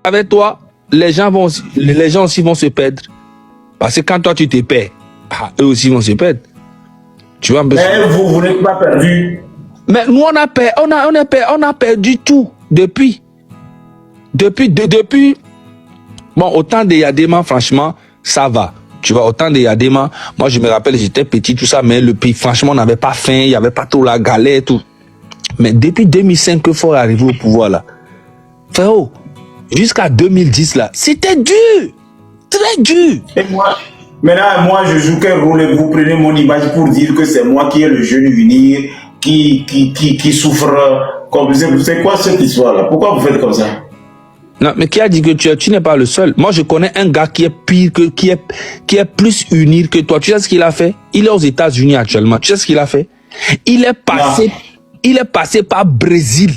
avec toi, les gens aussi vont se perdre. Parce que quand toi tu te perds, eux aussi vont se perdre. Tu vois un peu. Mais vous n'êtes pas perdu. Mais nous on a perdu tout depuis. Bon, autant de Yadema, franchement, ça va. Tu vois, autant de Yadema, moi je me rappelle, j'étais petit, tout ça, mais le pays, franchement, on n'avait pas faim, il n'y avait pas trop la galère, tout. Mais depuis 2005 que faut arriver au pouvoir là, frérot, jusqu'à 2010 là, c'était dur, très dur. Et moi, maintenant, moi je joue quel rôle et vous prenez mon image pour dire que c'est moi qui ai le jeune unir, qui souffre comme c'est quoi cette histoire là? Pourquoi vous faites comme ça? Non, mais qui a dit que tu n'es pas le seul? Moi, je connais un gars qui est pire qui est plus uni que toi. Tu sais ce qu'il a fait? Il est aux États-Unis actuellement. Tu sais ce qu'il a fait? Il est passé par Brésil.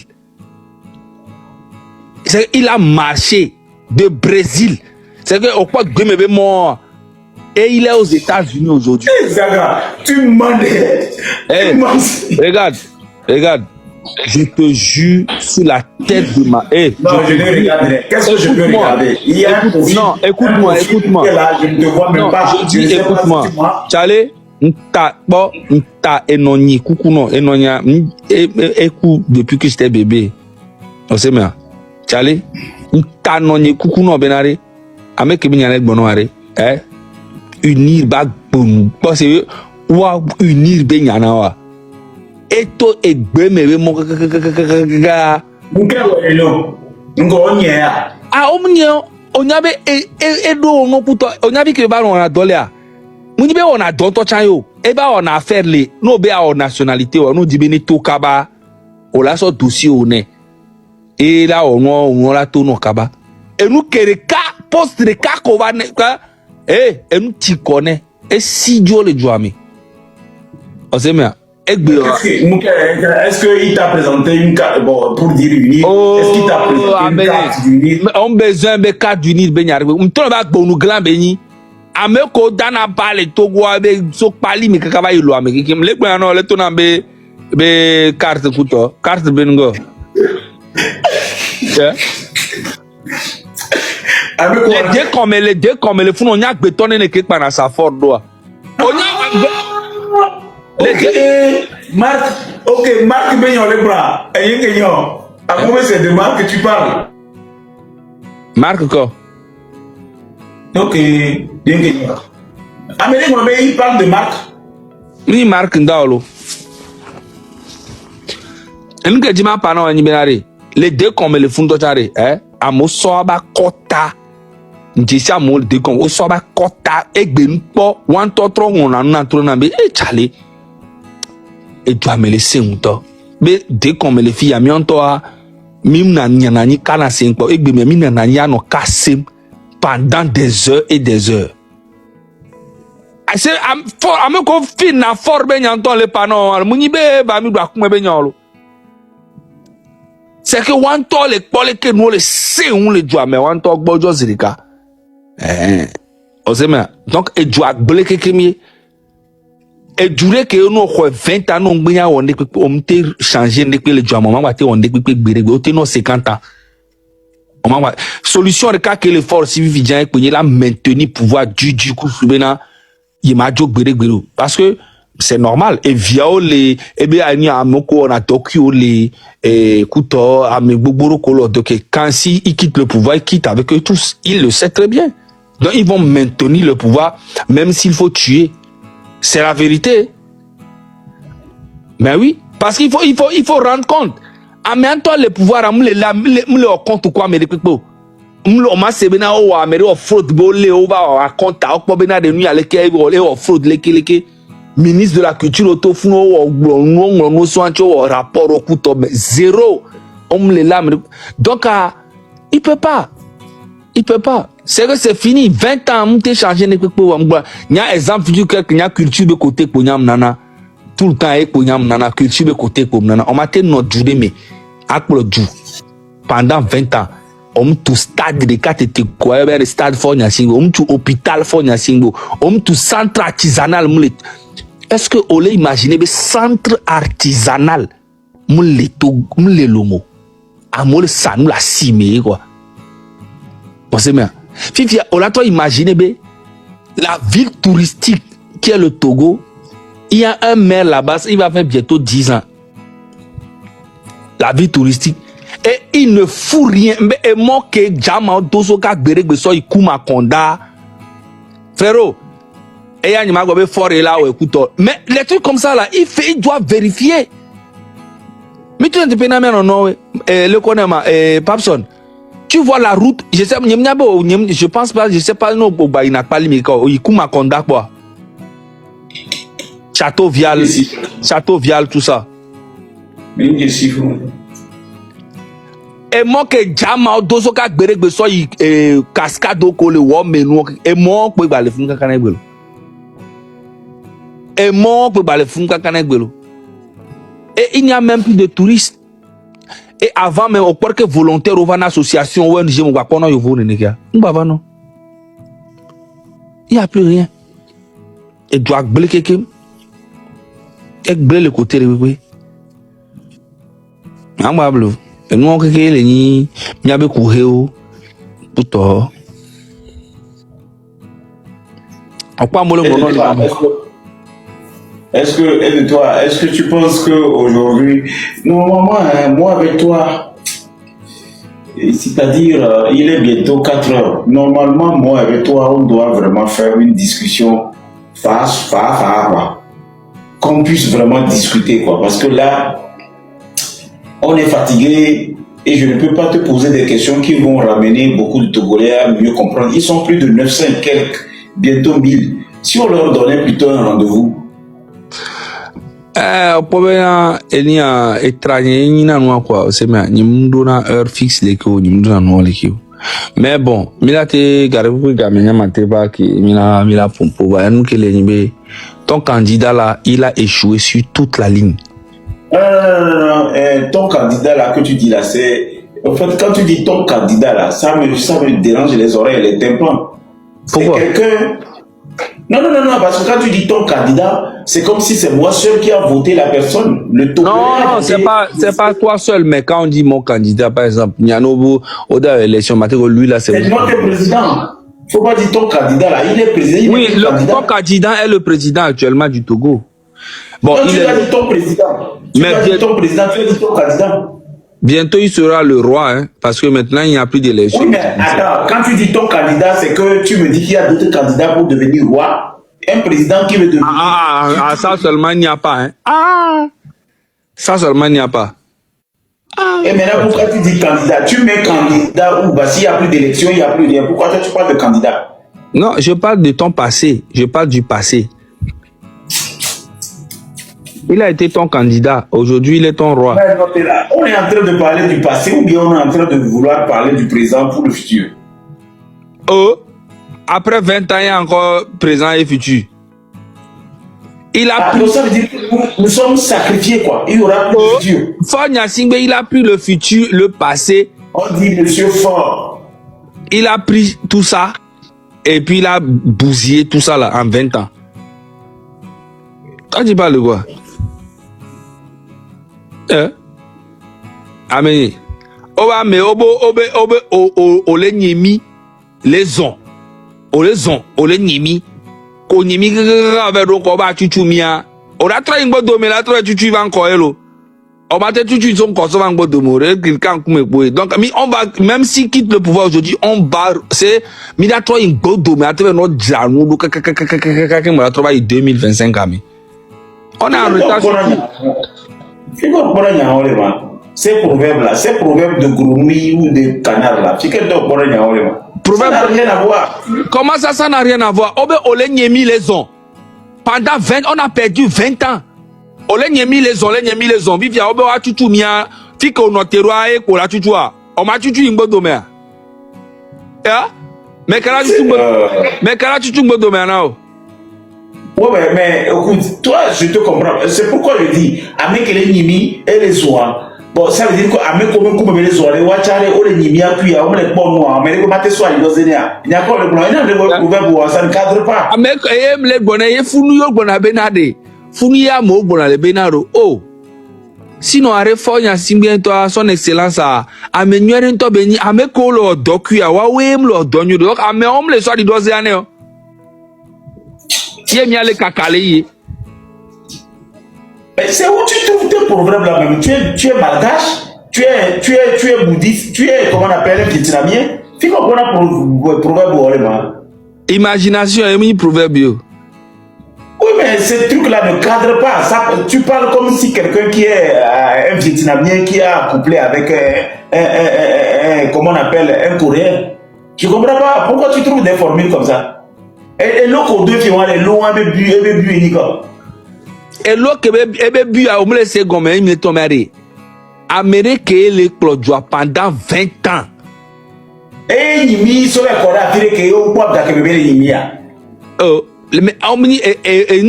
Il a marché de Brésil. C'est que au quoi Guémébé mort. Et il est aux États-Unis aujourd'hui. Hey, Zaga, tu m'en es. Regarde. Je te jure sur la tête de ma... non, je ne regarde. Qu'est-ce que je peux regarder? Il y a un profil. Non, écoute-moi. Là, je ne te vois même non, pas. Je dis, écoute-moi. Charlie, nta enoni, coucou non, enonia, écoute depuis que j'étais bébé. On sait bien. Charlie, nta enoni, coucou non, benare. Ame kebi nyanet bonoare. Unir bag bon. Parce que, unir ben yana wa. Eto egbe mewe mo gaga. Muke welo. Ngo onyea. Omnio onyabe edo no puto onyabi ke ba on adolia. Munibe on a don to chanyo. E ba on affaire le no be a nationalité o no dibe ni to kaba. O la so dossier o ne. E la on la to no kaba. E nu kere ka post de ka ko ba ne ka. E nu ti kone. E si jo le joami. O se me est-ce qu'il t'a présenté une carte pour dire unir? Est-ce qu'il t'a présenté une carte d'unir? On a besoin de carte d'unir. On va bon grand béni. Ameko dana parle Togo avec so pali mais kakaba yilo ameki. Le quoi non le ton be carte kuto carte bengo. Les deux comme les font on y a bétonné ne quelque part dans sa fort doigt. Marc, ok, Marc Benyon les bras. À combien c'est de Marc que tu parles? Marc quoi? Ok, bien que Amélie Mohamed, il parle de Marc. Oui, Marc Ndaolo. Et nous que dis ma parole en Ibénare. Les deux comme les fonds d'Otare, à Mosoba Kota. N'tisi à mon deux comme Osoba Kota. Et ben po, one totro on a un trône et Charlie. Et tu as me laissé un temps. Mais dès qu'on me les filles à toi, mim na ni kana cinq et bien mim na ni ano kasim pendant des heures et des heures. I say I'm go fin na for ben yanton le panon muni be ba mi do akun be nyolo. C'est que one to le pole que nous le c'est on le doit mais one to gbojo zirika. Ozema donc et doit bleke kemi. Et duré que nous 20 ans on bien on te changer depuis le jour moment on te non 50 ans on m'a solution de cas que les forces civiles viennent pour la maintenir pouvoir du coup soubena il m'a dit parce que c'est normal et via les et bien ani amoko on a Tokyo les couteau ame boboro kolo donc quand si il quitte le pouvoir il quitte avec eux tous il le sait très bien donc ils vont maintenir le pouvoir même s'il faut tuer. C'est la vérité. Mais oui, parce qu'il faut rendre compte. En même temps, le pouvoir, me compte quoi, mais depuis peu. On m'a c'est bien, on a on fraude, on va compte, on va de nuit à l'équipe, on fraude, ministre de la culture, on soit rapport au couteau, mais zéro. On me l'a. Donc, il peut pas. Il peut pas. C'est que c'est fini. 20 ans, on t'a changé. Il y a exemple du que il y a culture de côté pour nana. Tout le temps, pour nana, culture de côté pour nana. On m'a tenu notre journée, mais avec le jour. Pendant 20 ans, on tout stade de 4 étaient quoi, le stade fort Nyasingo, on tout hôpital fort Nyasingo, on tout centre artisanal. Est-ce que vous imaginez le centre artisanal? Moule lomo. À moule ça nous la cimé, quoi. On sait bien. Fifi, on a toi imaginé, la ville touristique qui est le Togo, il y a un maire là-bas, il va faire bientôt 10 ans. La ville touristique. Et il ne fout rien. Mais il manque Jama Dosoka Bereg Beso Ikuma Konda. Frérot, et il y a un fort là où écoute. Mais les trucs comme ça là, il doit vérifier. Mais tu es un non, le connais, Papson. Tu vois la route, je pense pas, je sais pas, non, il n'a pas limité. Ikuma Konda quoi. Château Vial, tout ça. Et moi que Jama Dosoka Bereg Beso Cascade ko le wo menu et moi peut ba le fun kankan egbelo. Et moi peut ba le fun kankan egbelo. Et il n'y a même plus de touristes. Et avant même au parc volontaire au van association ONG mon ba kono yo vo nenekia. Mbava non. Il n'y a plus rien. Et doit blé quelqu'un. Et blé le côté de oui. Ambablo. Et nous on keke le ni miabe kuheo puto. Pourquoi moi le mono est-ce que tu penses que aujourd'hui, normalement, moi avec toi, c'est-à-dire, il est bientôt 4 heures. Normalement, moi avec toi, on doit vraiment faire une discussion face à face, qu'on puisse vraiment discuter, quoi. Parce que là, on est fatigué et je ne peux pas te poser des questions qui vont ramener beaucoup de Togolais à mieux comprendre. Ils sont plus de 900 et quelques, bientôt 1000. Si on leur donnait plutôt un rendez-vous. Problème il a étranger ni na noa quoi c'est mais ni mundo na heure fixe les ko ni mundo na noa les ko mais bon mila te garibu gamenya mateba qui mila pompo ba nous que les nibe ton candidat là il a échoué sur toute la ligne. Non, ton candidat là que tu dis là c'est en fait quand tu dis ton candidat là ça me dérange les oreilles les tympans. Pourquoi? C'est quelqu'un. Non, parce que quand tu dis ton candidat, c'est comme si c'est moi seul qui a voté la personne. Non, c'est pas toi seul, mais quand on dit mon candidat, par exemple, Nyanobu, au dernier élection, lui là, c'est notre président. Faut pas dire ton candidat là, il est président. Oui, ton candidat est le président actuellement du Togo. Bon, non, tu as dit ton président. Tu as dit ton candidat. Bientôt, il sera le roi, hein, parce que maintenant, il n'y a plus d'élection. Oui, mais attends, quand tu dis ton candidat, c'est que tu me dis qu'il y a d'autres candidats pour devenir roi. Un président qui veut devenir... ça seulement, il n'y a pas, hein. Ça seulement, il n'y a pas. Et maintenant, pourquoi tu dis candidat? Tu mets candidat ou bah, s'il n'y a plus d'élection, il n'y a plus rien. Pourquoi tu parles de candidat? Non, je parle de ton passé. Je parle du passé. Il a été ton candidat. Aujourd'hui, il est ton roi. On est en train de parler du passé ou bien on est en train de vouloir parler du présent pour le futur? Après 20 ans, il y a encore présent et futur. Il a plus... Ça veut dire que nous sommes sacrifiés, quoi. Il y aura plus de futur. Fort Singbe, il a pris le futur, le passé. On dit monsieur Fort. Il a pris tout ça et puis il a bousillé tout ça là en 20 ans. Toi, tu parles de quoi? Amen. Oba me ole nyemi les on. Ole nyemi. Ko nyemi avec donc oba chuchumia. Ora tra ingbodo me la tra chuchu van ko elo. Oba te chuchu son ko so van ngbodo mo re quelqu'un kume boy. Donc on va même s'il quitte le pouvoir aujourd'hui, on va c'est mi da tra ingbodo me atve no janu do kaka mo la tra 2025 ami. On est en retard. Ces proverbes-là, ces proverbes de grenouille ou de canard là, ça n'a rien à voir. Comment ça n'a rien à voir? Pendant 20, on a perdu 20 ans. Vivia obe wa chuchu mia, fika onotero ae ko la chuchu a. O ma chuchu ingbodo me. Ya? Mais kala chuchu ingbodo me na o. Ouais, mais écoute, toi, je te comprends. C'est pourquoi je dis, avec les nimi et les soins. Bon, ça veut dire qu'avec les soins, les watchare, ou les nimi, puis on les bons noirs, mais les matés soins, ils il y a encore le blanc, il y a le blanc, ça ne cadre pas. Avec les bonnets, founou yo bona benade. Founou ya mo bona le benaro. Oh. Sinon, arrêtons y a simbiento à son excellence à améliorer ton béni, à me coller au docu à Wawem le donnu donc à me homme les soirs du 12 années. Y a mis à les cacalés. Mais c'est où tu trouves tes problèmes là même. Tu es malgache, tu es bouddhiste, tu es comment on appelle un vietnamien. Tu comprends le proverbe. Imagination est un proverbe. Oui, mais ce truc-là ne cadre pas. Ça, tu parles comme si quelqu'un qui est un Vietnamien qui a couplé avec comment on appelle, un Coréen. Je ne comprends pas. Pourquoi tu trouves des formules comme ça? Et l'eau qu'on deux filles, les lots, et bu unique. Et l'eau que ebe bu a omle se gomme il me tomere. Amérique les clodjoa pendant 20 ans. Et Nimi sur les corps à tirer que yo quoi da que bébé Nimi a. Mais omni et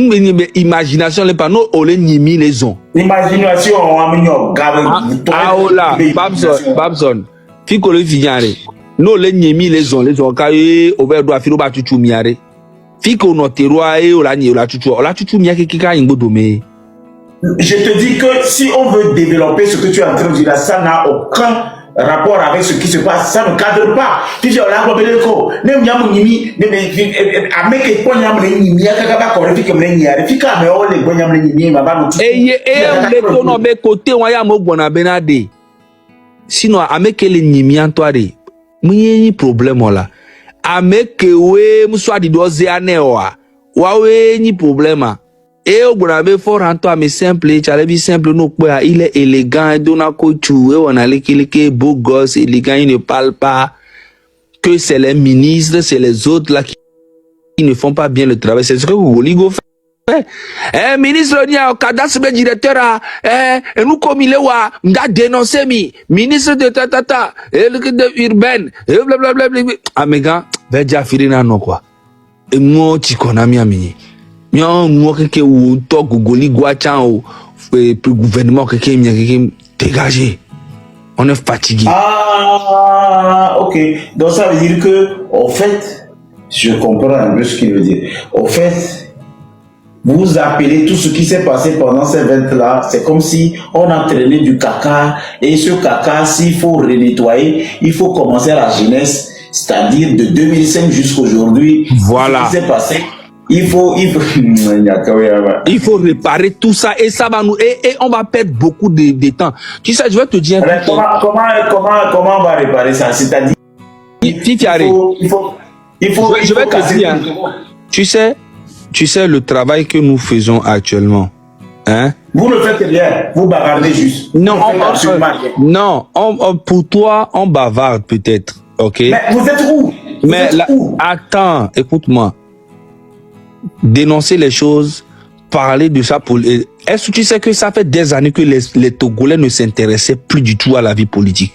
imagination les panneaux ole Nimi les ont. Imagination on a mis au gabe. Ah ola, Babson. Fiko le fignare. No le Nimi les ont kai over do afiro ba tutu miare. Fiko no teroi e ola ni ola tutu miake kika ingbodo me. Je te dis que si on veut développer ce que tu es en train de dire là, ça n'a aucun rapport avec ce qui se passe, ça ne cadre pas. Tu dis, là, on va dire que, ne m'yam nimi, à me que point yam le nimi, à kaka ko refi comme le nimi, refi ka me o le point yam le nimi, ma ba no tu. Le tono be côté on ya mo gbona benade. Sinon à me que le nimi antoire. Mwenye problème là. À me que we muswa di doze ane wa. Wa we ni problème. Et au Bonabe fort en toi, mais simple, tu as simple, non, il est élégant, il donne un coach, on a les beau gosse, élégant, il ne parle pas, que c'est les ministres, c'est les autres là qui ne font pas bien le travail. C'est ce que Goligo fait. Ministre, il y a un cadastre directeur, et nous comme il est, on a dénoncé, ministre de Tatata, et de urbaine, et blablabla. Ah, mes gars, va déjà finir non, quoi. Et moi, tu connais mi ami. Moi que ou to gogoli guachan ou gouvernement que dégagé. On est fatigué. Ah, ok. Donc ça veut dire que, au fait, je comprends un peu ce qu'il veut dire. Au fait, vous appelez tout ce qui s'est passé pendant ces 20 là, c'est comme si on entraînait du caca et ce caca, s'il faut renettoyer, il faut commencer à la jeunesse, c'est-à-dire de 2005 jusqu'à aujourd'hui. Voilà. Ce qui s'est passé. Il faut réparer tout ça et ça va nous et on va perdre beaucoup de temps. Tu sais, je vais te dire. Comment on va réparer ça? C'est-à-dire il faut je vais te dire. Tu sais le travail que nous faisons actuellement. Hein? Vous ne faites rien, vous bavardez juste. Non, pour toi, on bavarde peut-être. Ok? Mais vous êtes où? Attends, écoute-moi. Dénoncer les choses, parler de ça pour... Est-ce que tu sais que ça fait des années que les Togolais ne s'intéressaient plus du tout à la vie politique?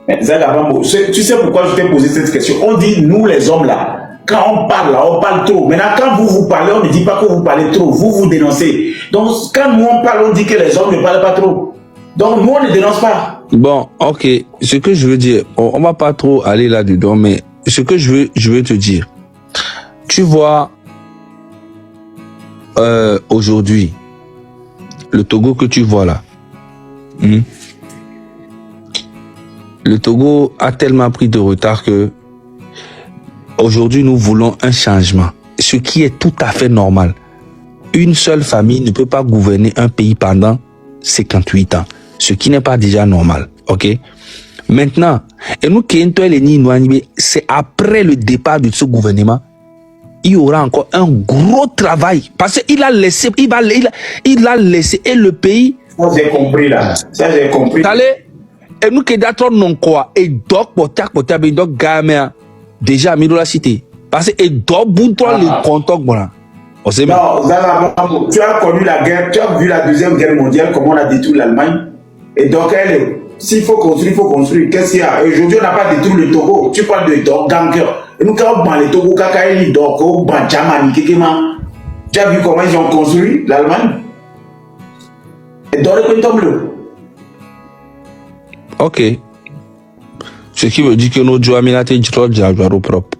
Tu sais pourquoi je t'ai posé cette question? On dit, nous les hommes là, quand on parle là, on parle trop. Maintenant, quand vous parlez, on ne dit pas que vous parlez trop, vous dénoncez. Donc, quand nous on parle, on dit que les hommes ne parlent pas trop. Donc, nous on ne dénonce pas. Bon, ok. Ce que je veux dire, on va pas trop aller là-dedans, mais ce que je veux te dire, tu vois, aujourd'hui, le Togo que tu vois là, le Togo a tellement pris de retard que aujourd'hui nous voulons un changement, ce qui est tout à fait normal. Une seule famille ne peut pas gouverner un pays pendant 58 ans, ce qui n'est pas déjà normal, ok? Maintenant, et nous, c'est après le départ de ce gouvernement, il y aura encore un gros travail parce qu'il a laissé, il a laissé et le pays. Ça j'ai compris là. Ça j'ai compris. Allez, et nous qui d'attendre non quoi et donc potac donc gamin déjà mis dans la cité parce que et donc boutron le contact voilà. On sait non, tu as connu la guerre, tu as vu la deuxième guerre mondiale comment on a détruit l'Allemagne et donc s'il faut construire, il faut construire. Qu'est-ce qu'il y a? Aujourd'hui on n'a pas détruit le Togo. Tu parles de gangueur. Et nous, quand on parle de Togo, tu as vu comment ils ont construit l'Allemagne? Et dans le ok. Ce qui veut dire que nos joueurs militaires sont propres.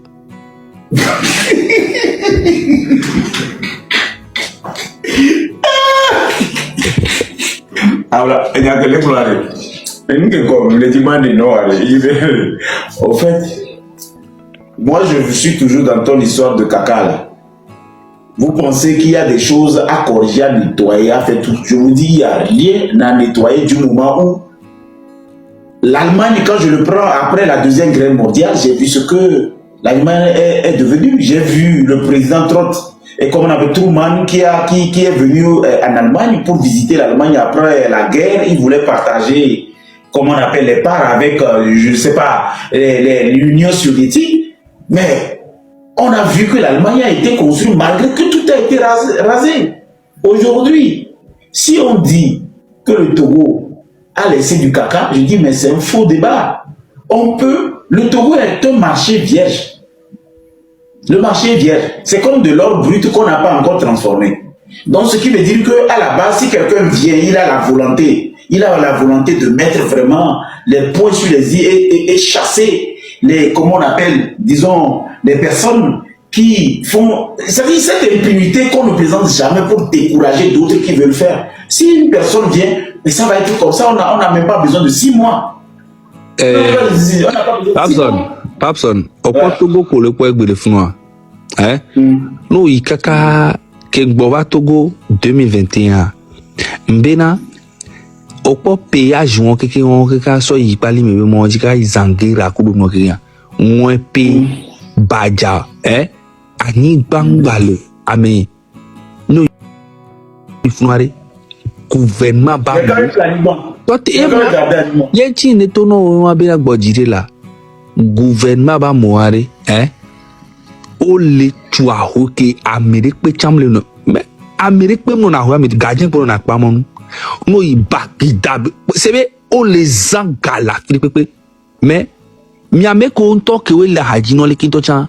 il y a que l'éclairé. Mais nous, comme le dimanche de Noël, au fait, moi je suis toujours dans ton histoire de caca là. Vous pensez qu'il y a des choses à corriger, à nettoyer, à faire tout. Je vous dis, il n'y a rien à nettoyer du moment où l'Allemagne, quand je le prends après la Deuxième Guerre mondiale, j'ai vu ce que l'Allemagne est devenue. J'ai vu le président Trott et comme on avait Truman qui est venu en Allemagne pour visiter l'Allemagne après la guerre. Il voulait partager, comment on appelle, les parts avec, je ne sais pas, l'Union soviétique. Mais on a vu que l'Allemagne a été construite malgré que tout a été rasé. Aujourd'hui, si on dit que le Togo a laissé du caca, je dis mais c'est un faux débat. Le Togo est un marché vierge. Le marché est vierge. C'est comme de l'or brut qu'on n'a pas encore transformé. Donc ce qui veut dire qu'à la base, si quelqu'un vient, il a la volonté de mettre vraiment les points sur les i et chasser les, comment on appelle, disons, les personnes qui font, c'est-à-dire cette impunité qu'on ne présente jamais pour décourager d'autres qui veulent faire. Si une personne vient, mais ça va être comme ça, on n'a même pas besoin de 6 mois. Papson, au Togo pour le point de finois. Hein? Nous, il kaka Kengboba Togo 2021. Mbena, au péage, on keka so y pali me mo jika izangira kubu mo kia. On pe baja, ani bangale ame. Nous, il faut gouvernement ba. Toi yenti ne tono wa bela gbojire la. Gouvernement ba moare, o le tua hoke Amérique pe chamle no. Mais Amérique pe mo na ho Amérique gardien pour na pa mon. No i bakida. Sebe o le zangala pepe. Mais mi ame ko nto ke we la haji no le kinto chan.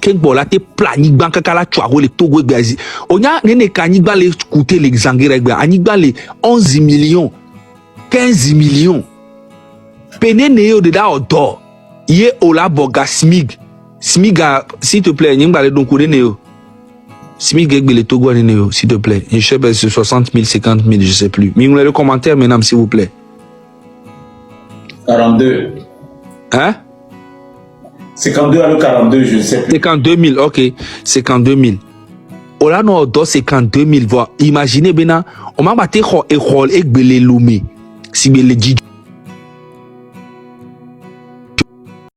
Kengbo la te planigban kaka tua ho le Togo egbazi. Onya nene kanigba le coûter les zangere egba. Anigba le 11 millions, 15 millions. Penene yo de da odo. Ye ola boga smig. Smiga, s'il te plaît, n'y a donc neo. Smig le Togo neo, s'il te plaît. Je sais pas, c'est 60 000, 50 000, je sais plus. Mais le commentaire, mesdames, s'il vous plaît. 42. Hein? 52 à 42, je sais plus. 52 000, ok. 52 000. Ola no odo 52 000, voilà. Imaginez, bena, on m'a battu et rôle et belé loumé. Si belé dit.